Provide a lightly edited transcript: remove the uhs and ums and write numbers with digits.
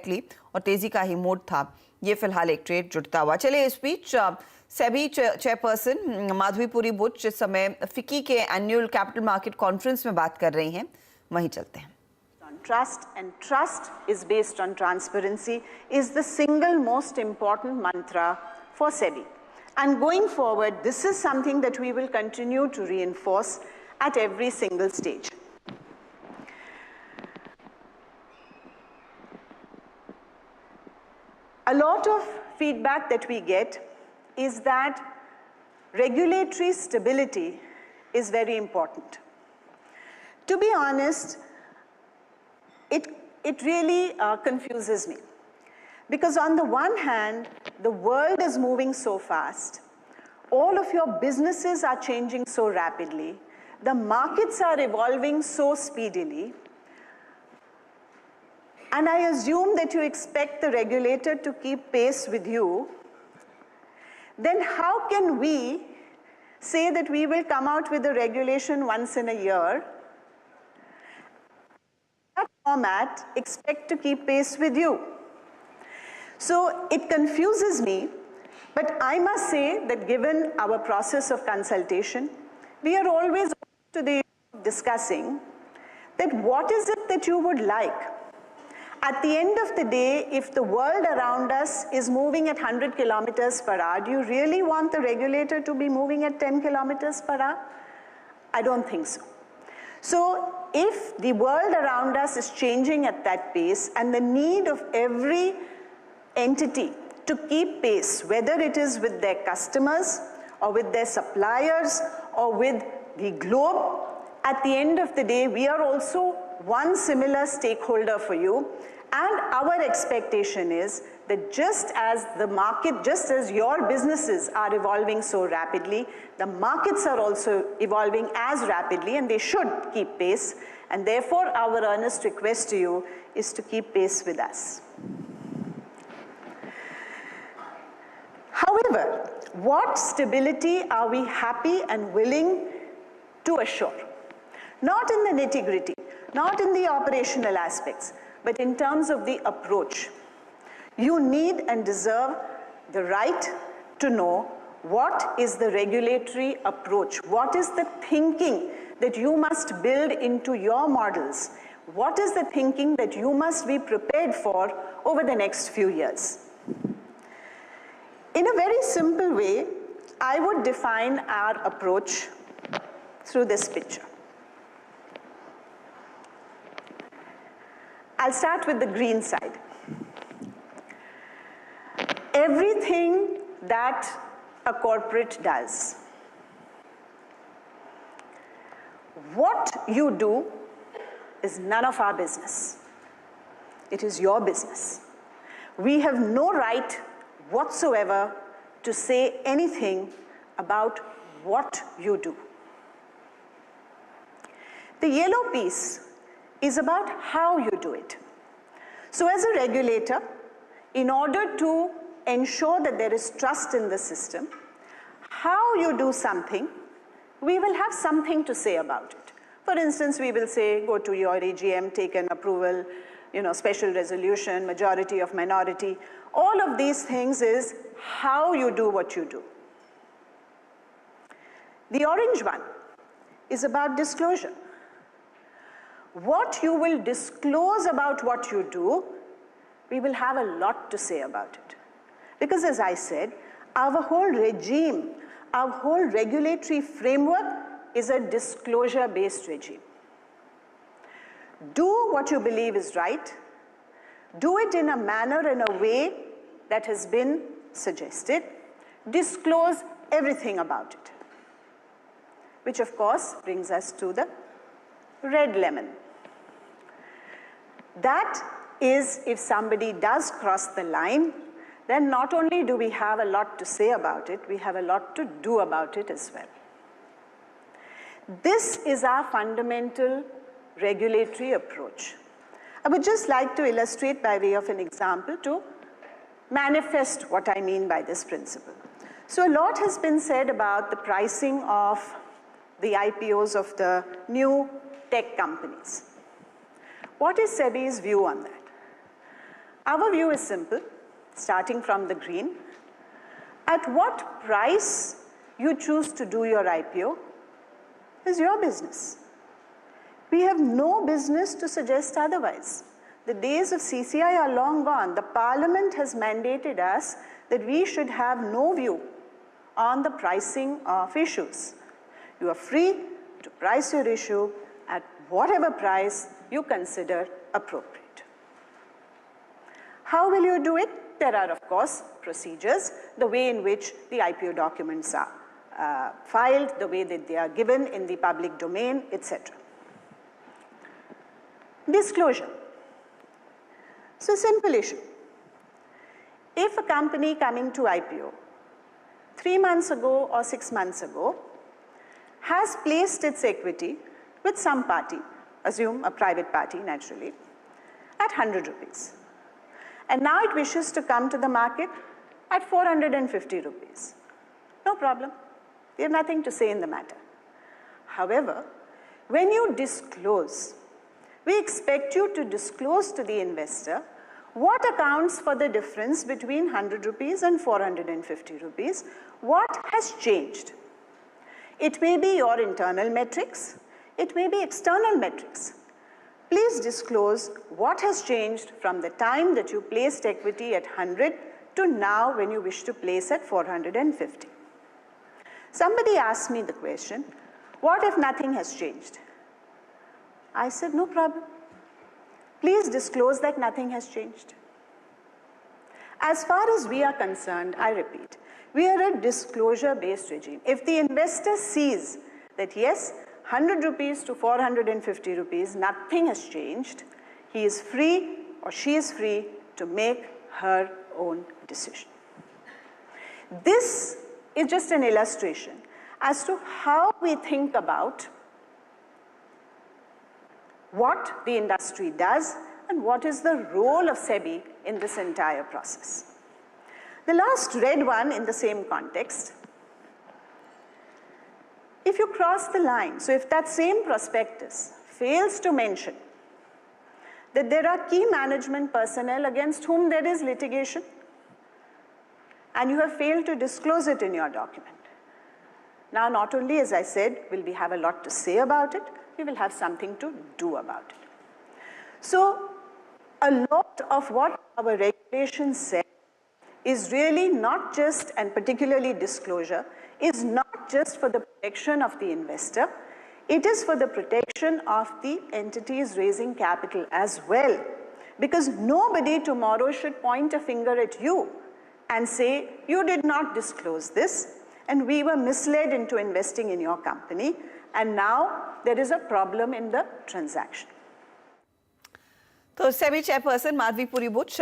Directly और तेजी का ही मोड था। ये फिलहाल एक ट्रेड जुड़ता हुआ। चलिए इस बीच सेबी चेयरपर्सन माधवीपुरी बुच इस समय फिक्की के एनुअल कैपिटल मार्केट कॉन्फ्रेंस में बात कर रही हैं, वहीं चलते हैं। Trust, and trust is based on transparency, is the single most important mantra for Sebi. And going forward, this is something that we will continue to reinforce at every single stage. A lot of feedback that we get is that regulatory stability is very important. To be honest, it really confuses me. Because on the one hand, the world is moving so fast, all of your businesses are changing so rapidly, the markets are evolving so speedily, and I assume that you expect the regulator to keep pace with you. Then how can we say that we will come out with a regulation once in a year, that format expect to keep pace with you? So it confuses me, but I must say that given our process of consultation, we are always to the discussing that what is it that you would like. At the end of the day, if the world around us is moving at 100 kilometers per hour, do you really want the regulator to be moving at 10 kilometers per hour? I don't think so. So if the world around us is changing at that pace and the need of every entity to keep pace, whether it is with their customers or with their suppliers or with the globe, at the end of the day, we are also one similar stakeholder for you. And our expectation is that just as the market, just as your businesses are evolving so rapidly, the markets are also evolving as rapidly, and they should keep pace. And therefore, our earnest request to you is to keep pace with us. However, what stability are we happy and willing to assure? Not in the nitty-gritty, not in the operational aspects, but in terms of the approach. You need and deserve the right to know what is the regulatory approach, what is the thinking that you must build into your models, what is the thinking that you must be prepared for over the next few years. In a very simple way, I would define our approach through this picture. I'll start with the green side. Everything that a corporate does, what you do is none of our business. It is your business. We have no right whatsoever to say anything about what you do. The yellow piece is about how you do it. So as a regulator, in order to ensure that there is trust in the system, how you do something, we will have something to say about it. For instance, we will say, go to your AGM, take an approval, special resolution, majority of minority. All of these things is how you do what you do. The orange one is about disclosure. What you will disclose about what you do, we will have a lot to say about it. Because as I said, our whole regime, our whole regulatory framework is a disclosure-based regime. Do what you believe is right. Do it in a manner, in a way that has been suggested. Disclose everything about it. Which of course brings us to the red lemon. That is, if somebody does cross the line, then not only do we have a lot to say about it, we have a lot to do about it as well. This is our fundamental regulatory approach. I would just like to illustrate by way of an example to manifest what I mean by this principle. So a lot has been said about the pricing of the IPOs of the new tech companies. What is SEBI's view on that? Our view is simple, starting from the green. At what price you choose to do your IPO is your business. We have no business to suggest otherwise. The days of CCI are long gone. The Parliament has mandated us that we should have no view on the pricing of issues. You are free to price your issue at whatever price you consider appropriate. How will you do it? There are, of course, procedures, the way in which the IPO documents are filed, the way that they are given in the public domain, etc. Disclosure. So, simple issue. If a company coming to IPO 3 months ago or 6 months ago has placed its equity with some party, assume a private party naturally, at 100 rupees, and now it wishes to come to the market at 450 rupees, no problem. We have nothing to say in the matter. However, when you disclose, we expect you to disclose to the investor what accounts for the difference between 100 rupees and 450 rupees, what has changed. It may be your internal metrics, it may be external metrics. Please disclose what has changed from the time that you placed equity at 100 to now when you wish to place at 450. Somebody asked me the question, what if nothing has changed? I said, no problem. Please disclose that nothing has changed. As far as we are concerned, I repeat, we are a disclosure-based regime. If the investor sees that yes, 100 rupees to 450 rupees, nothing has changed, he is free or she is free to make her own decision. This is just an illustration as to how we think about what the industry does and what is the role of Sebi in this entire process. The last red one in the same context, if you cross the line, so if that same prospectus fails to mention that there are key management personnel against whom there is litigation, and you have failed to disclose it in your document. Now, not only, as I said, will we have a lot to say about it, we will have something to do about it. So, a lot of what our regulations say is really not just, and particularly disclosure, is not just for the protection of the investor, it is for the protection of the entities raising capital as well. Because nobody tomorrow should point a finger at you and say, you did not disclose this, and we were misled into investing in your company, and now there is a problem in the transaction. So, SEBI chairperson Madhvi Puri Butch